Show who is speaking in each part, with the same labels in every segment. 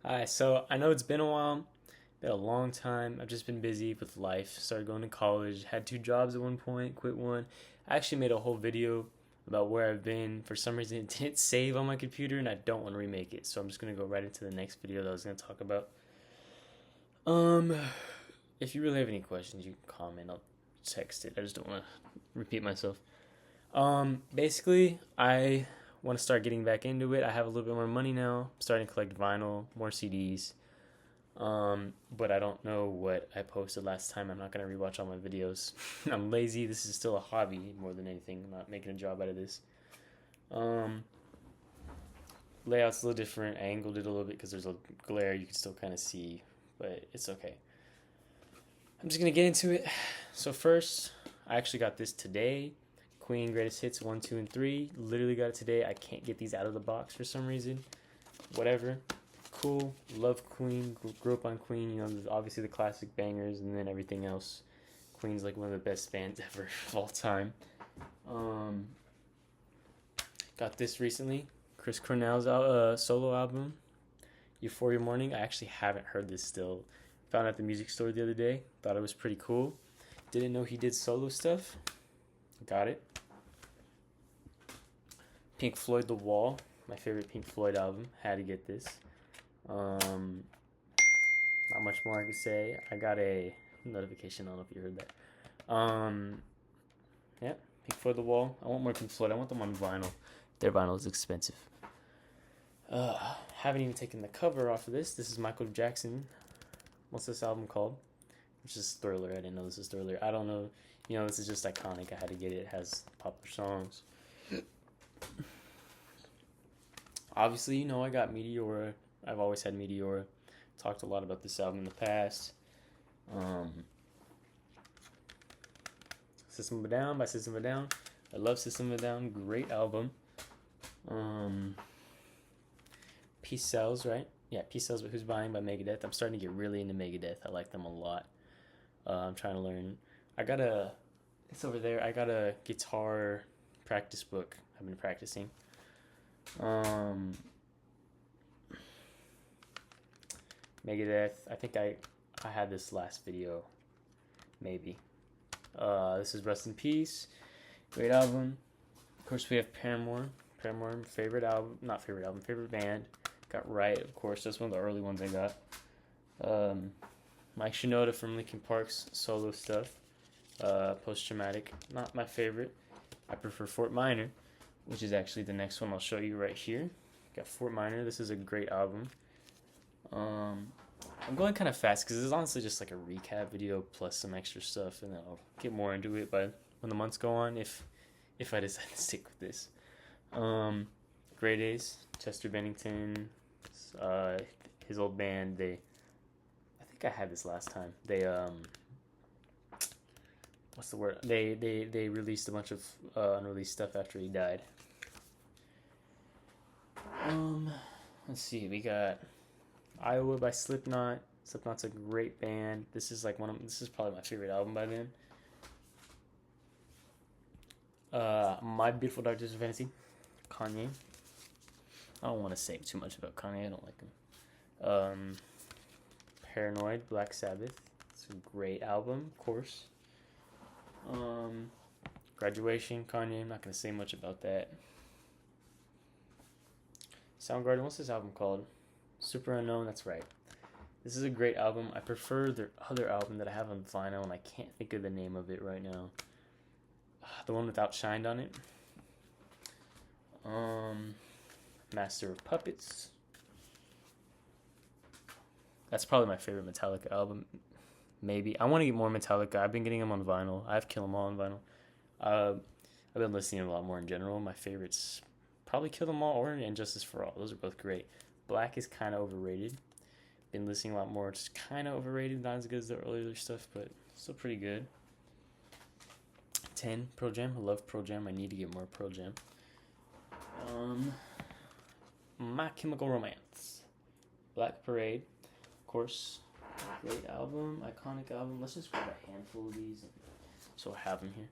Speaker 1: Hi, so I know it's been a while, been a long time. I've just been busy with life. Started going to college, had two jobs at one point, quit one. I actually made a whole video about where I've been. For some reason, it didn't save on my computer, and I don't want to remake it. So I'm just gonna go right into the next video that I was gonna talk about. Um, if you really have any questions, you can comment. I'll text it. I just don't want to repeat myself. Basically, I want to start getting back into it. I have a little bit more money now. I'm starting to collect vinyl, more CDs. But I don't know what I posted last time. I'm not gonna rewatch all my videos. I'm lazy. This is still a hobby more than anything. I'm not making a job out of this. Um, Layout's a little different. I angled it a little bit because there's a glare you can still kind of see, but it's okay. I'm just gonna get into it. So first, I actually got this today. Queen Greatest Hits 1, 2, and 3. Literally got it today. I can't get these out of the box for some reason. Whatever. Cool. Love Queen. Grew up on Queen. You know, obviously the classic bangers and then everything else. Queen's like one of the best bands ever of all time. Um, got this recently. Chris Cornell's solo album, Euphoria Morning. I actually haven't heard this still. Found it at the music store the other day. Thought it was pretty cool. Didn't know he did solo stuff. Got it. Pink Floyd The Wall. My favorite Pink Floyd album. Had to get this. Not much more I can say. I got a notification. I don't know if you heard that. Yeah, Pink Floyd The Wall. I want more Pink Floyd. I want them on vinyl. Their vinyl is expensive. Haven't even taken the cover off of this. This is Michael Jackson. What's this album called? Which is Thriller. I didn't know this is Thriller. I don't know. You know, this is just iconic. I had to get it. It has popular songs. Obviously, you know, I got Meteora. I've always had Meteora. Talked a lot about this album in the past. Um, System of a Down by System of a Down. I love System of a Down. Great album. Um, Peace Sells, right? Yeah, Peace Sells, but Who's Buying by Megadeth. I'm starting to get really into Megadeth. I like them a lot. I'm trying to learn. I got a. It's over there. I got a guitar practice book. I've been practicing. Um, Megadeth. I think I had this last video, maybe. This is Rest in Peace. Great album. Of course, we have Paramore. Paramore, favorite album, not favorite album, favorite band. Got Right, of course. That's one of the early ones I got. Mike Shinoda from Linkin Park's solo stuff. Post Traumatic, not my favorite. I prefer Fort Minor, which is actually the next one I'll show you right here. Got Fort Minor. This is a great album. I'm going kind of fast because it's honestly just like a recap video plus some extra stuff, and then I'll get more into it by when the months go on. If I decide to stick with this. Grey Days, Chester Bennington, uh, his old band. I think I had this last time. What's the word? They released a bunch of unreleased stuff after he died. Let's see. We got Iowa by Slipknot. Slipknot's a great band. This is this is probably my favorite album by them. My Beautiful Dark Twisted Fantasy, Kanye. I don't want to say too much about Kanye. I don't like him. Paranoid, Black Sabbath. It's a great album, of course. Graduation, Kanye. I'm not gonna say much about that. Soundgarden. What's this album called? Super Unknown. That's right. This is a great album. I prefer their other album that I have on vinyl, and I can't think of the name of it right now. The one without Shined on it. Master of Puppets. That's probably my favorite Metallica album. Maybe. I want to get more Metallica. I've been getting them on vinyl. I have Kill 'Em All on vinyl. I've been listening a lot more in general. My favorites probably Kill 'Em All or Injustice for All. Those are both great. Black is kind of overrated. Been listening a lot more. It's kind of overrated. Not as good as the earlier stuff, but still pretty good. 10, Pearl Jam. I love Pearl Jam. I need to get more Pearl Jam. My Chemical Romance. Black Parade. Of course. Great album. Iconic album. Let's just grab a handful of these so I have them here.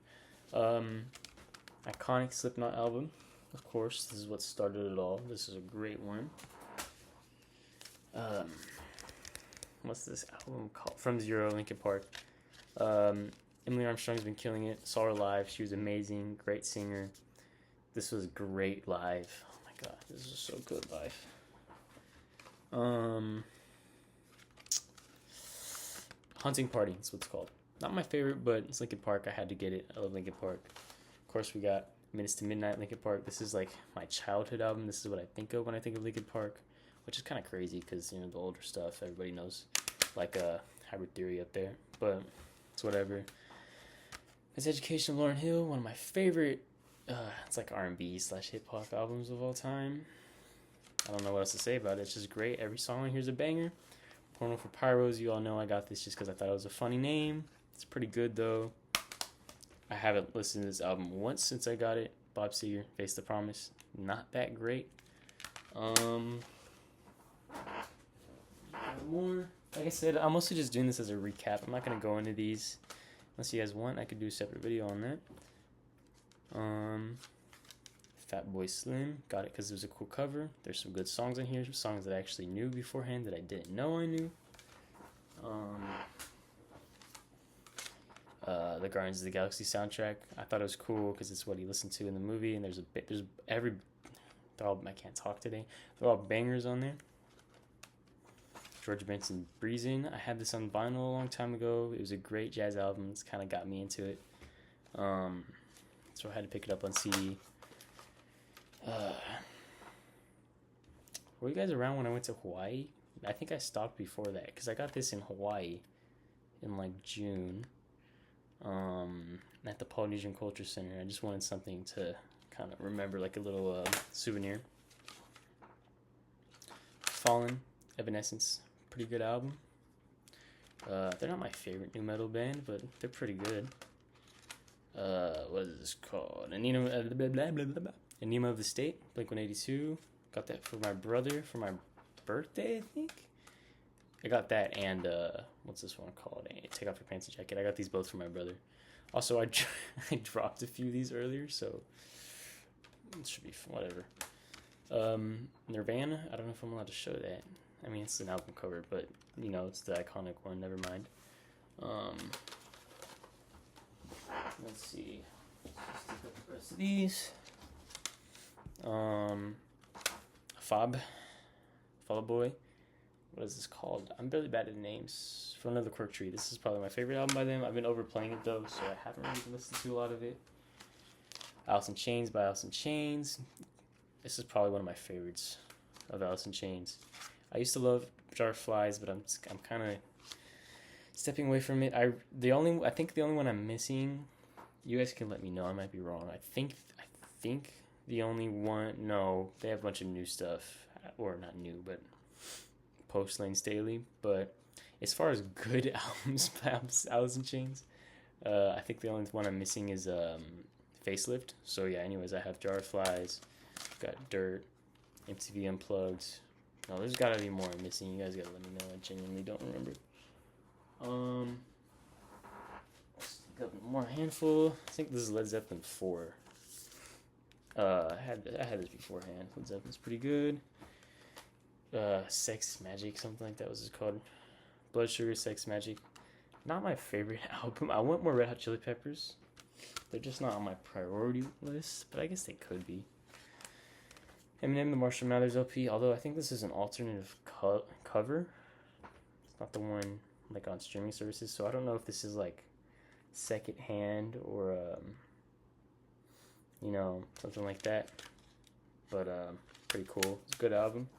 Speaker 1: Iconic Slipknot album. Of course, this is what started it all. This is a great one. what's this album called? From Zero, Linkin Park. Emily Armstrong's been killing it. Saw her live. She was amazing. Great singer. This was great live. Oh my god, this is so good live. Hunting Party is what it's called. Not my favorite, but it's Linkin Park. I had to get it. I love Linkin Park. Of course, we got Minutes to Midnight, Linkin Park. This is like my childhood album. This is what I think of when I think of Linkin Park, which is kind of crazy because, you know, the older stuff everybody knows, like Hybrid Theory up there, but it's whatever. It's Education of Lauryn Hill, one of my favorite. It's like R&B / hip hop albums of all time. I don't know what else to say about it. It's just great. Every song on here is a banger. Porno for Pyros, you all know I got this just because I thought it was a funny name. It's pretty good though. I haven't listened to this album once since I got it. Bob Seger, Face the Promise. Not that great. More. Like I said, I'm mostly just doing this as a recap. I'm not going to go into these. Unless you guys want, I could do a separate video on that. Fatboy Slim. Got it because it was a cool cover. There's some good songs in here. Some songs that I actually knew beforehand that I didn't know I knew. The Guardians of the Galaxy soundtrack. I thought it was cool because it's what he listened to in the movie, and I can't talk today. They're all bangers on there. George Benson, Breezin'. I had this on vinyl a long time ago. It was a great jazz album. It's kind of got me into it. So I had to pick it up on CD. Were you guys around when I went to Hawaii? I think I stopped before that because I got this in Hawaii in like June. At the Polynesian Culture Center. I just wanted something to kind of remember, like a little souvenir. Fallen, Evanescence, pretty good album. They're not my favorite new metal band, but they're pretty good. What is this called? Enema of the State, Blink-182. Got that for my brother for my birthday, I think. I got that and what's this one called? Take Off Your Pants and Jacket. I got these both for my brother. Also, I dropped a few of these earlier, so it should be whatever. Nirvana. I don't know if I'm allowed to show that. I mean, it's an album cover, but you know, it's the iconic one. Never mind. Let's see. Let's look up the rest of these. Fall Out Boy. What is this called? I'm really bad at names. For Another Quirk Tree. This is probably my favorite album by them. I've been overplaying it though, so I haven't really listened to a lot of it. Alice in Chains by Alice in Chains. This is probably one of my favorites of Alice in Chains. I used to love Jar of Flies, but I'm kind of stepping away from it. I think the only one I'm missing. You guys can let me know. I might be wrong. I think the only one. No, they have a bunch of new stuff, or not new, but post Lane Staley. But as far as good albums by Alice in Chains, I think the only one I'm missing is Facelift. So yeah. Anyways, I have Jar of Flies, got Dirt, MTV Unplugged. No, there's gotta be more I'm missing. You guys gotta let me know. I genuinely don't remember. Got more handful. I think this is Led Zeppelin 4. I had this beforehand. Led Zeppelin's pretty good. Sex Magic, something like that was it called. Blood Sugar Sex Magic. Not my favorite album. I want more Red Hot Chili Peppers. They're just not on my priority list, but I guess they could be. Eminem, the Marshall Mathers LP, although I think this is an alternative cover. It's not the one like on streaming services, so I don't know if this is like second hand or something like that. But pretty cool. It's a good album.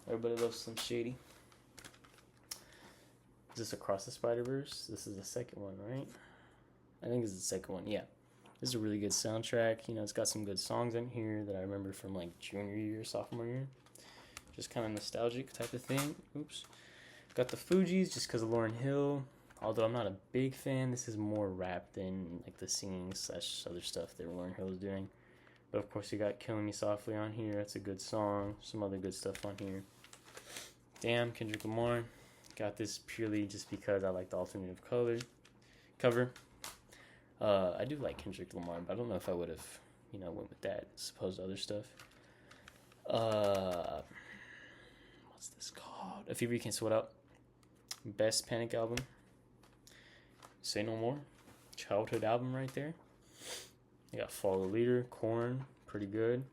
Speaker 1: Everybody loves Slim Shady. Is this Across the Spider-Verse? This is the second one, right? I think this is the second one, yeah. This is a really good soundtrack. You know, it's got some good songs in here that I remember from like junior year, sophomore year. Just kind of nostalgic type of thing. Oops. Got the Fugees just because of Lauryn Hill. Although I'm not a big fan, this is more rap than like the singing / other stuff that Lauryn Hill is doing. But of course you got Killing Me Softly on here. That's a good song. Some other good stuff on here. Damn, Kendrick Lamar. Got this purely just because I like the alternative cover. I do like Kendrick Lamar, but I don't know if I would have, went with that as opposed to other stuff. What's this called? A Fever You Can't Sweat Out. Best Panic album. Say No More. Childhood album right there. You got Follow the Leader, Korn, pretty good.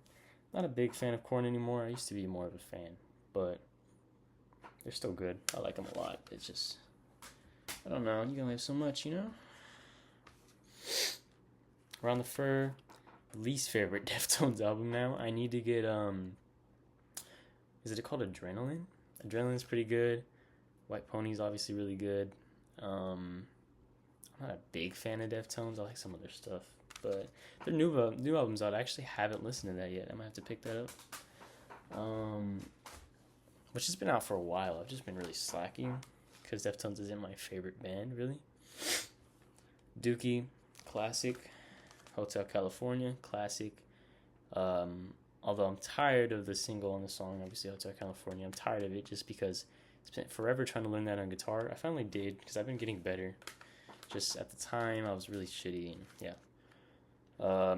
Speaker 1: Not a big fan of Korn anymore. I used to be more of a fan, but they're still good. I like them a lot. It's just, I don't know. You can only have so much, you know? Around the Fur, least favorite Deftones album now. I need to get, is it called Adrenaline? Adrenaline's pretty good. White Pony's obviously really good. I'm not a big fan of Deftones. I like some of their stuff, but their new album's out. I actually haven't listened to that yet. I might have to pick that up. Which has been out for a while. I've just been really slacking because Deftones isn't my favorite band, really. Dookie, classic. Hotel California, classic. Although I'm tired of the single on the song, obviously Hotel California. I'm tired of it just because I spent forever trying to learn that on guitar. I finally did because I've been getting better. Just at the time, I was really shitty. And yeah.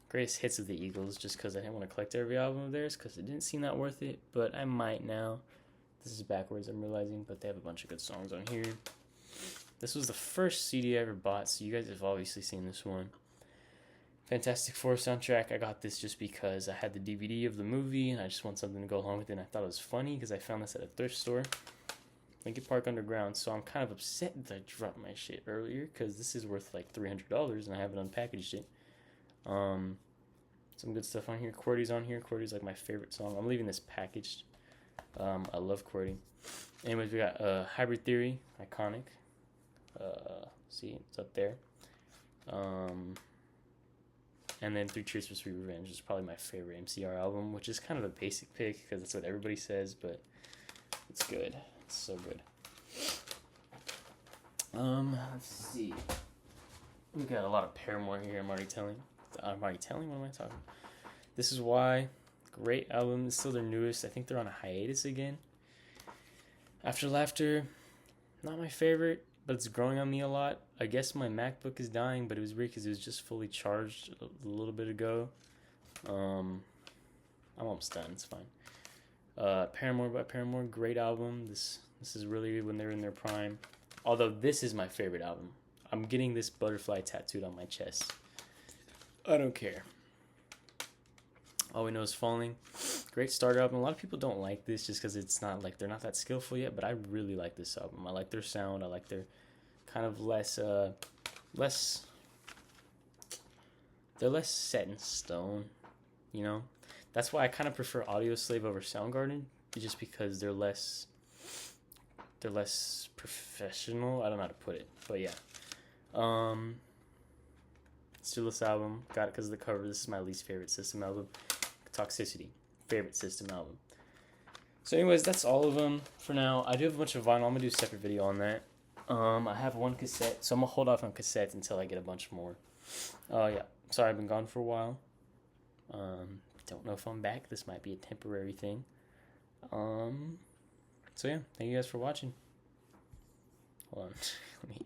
Speaker 1: Greatest hits of the Eagles, just because I didn't want to collect every album of theirs because it didn't seem that worth it. But I might now. This is backwards, I'm realizing, but they have a bunch of good songs on here. This was the first CD I ever bought, so you guys have obviously seen this one. Fantastic Four soundtrack. I got this just because I had the DVD of the movie and I just want something to go along with it. And I thought it was funny because I found this at a thrift store, Lincoln Park Underground. So I'm kind of upset that I dropped my shit earlier because this is worth like $300 and I haven't unpackaged it. Some good stuff on here. QWERTY's on here. QWERTY's like my favorite song. I'm leaving this packaged. I love QWERTY. Anyways, we got Hybrid Theory, iconic. See, it's up there. And then Three Cheers for Sweet Revenge is probably my favorite MCR album, which is kind of a basic pick because that's what everybody says, but it's good. It's so good. Let's see. We got a lot of Paramore here. I'm already telling. What am I talking? This Is Why. Great album. It's still their newest. I think they're on a hiatus again. After Laughter. Not my favorite, but it's growing on me a lot. I guess my MacBook is dying, but it was weird because it was just fully charged a little bit ago. I'm almost done. It's fine. Paramore by Paramore, great album. This is really when they're in their prime. Although this is my favorite album. I'm getting this butterfly tattooed on my chest. I don't care. All We Know Is Falling. Great starter album. A lot of people don't like this just because it's not like they're not that skillful yet, but I really like this album. I like their sound. I like their kind of they're less set in stone, you know? That's why I kind of prefer Audioslave over Soundgarden, just because they're less professional. I don't know how to put it, but yeah. Steeless album, got it because of the cover. This is my least favorite System album. Toxicity, favorite System album. So anyways, that's all of them for now. I do have a bunch of vinyl. I'm gonna do a separate video on that. I have one cassette, so I'm gonna hold off on cassettes until I get a bunch more. Yeah, sorry I've been gone for a while. Don't know if I'm back. This might be a temporary thing. So yeah, thank you guys for watching. Hold on, let me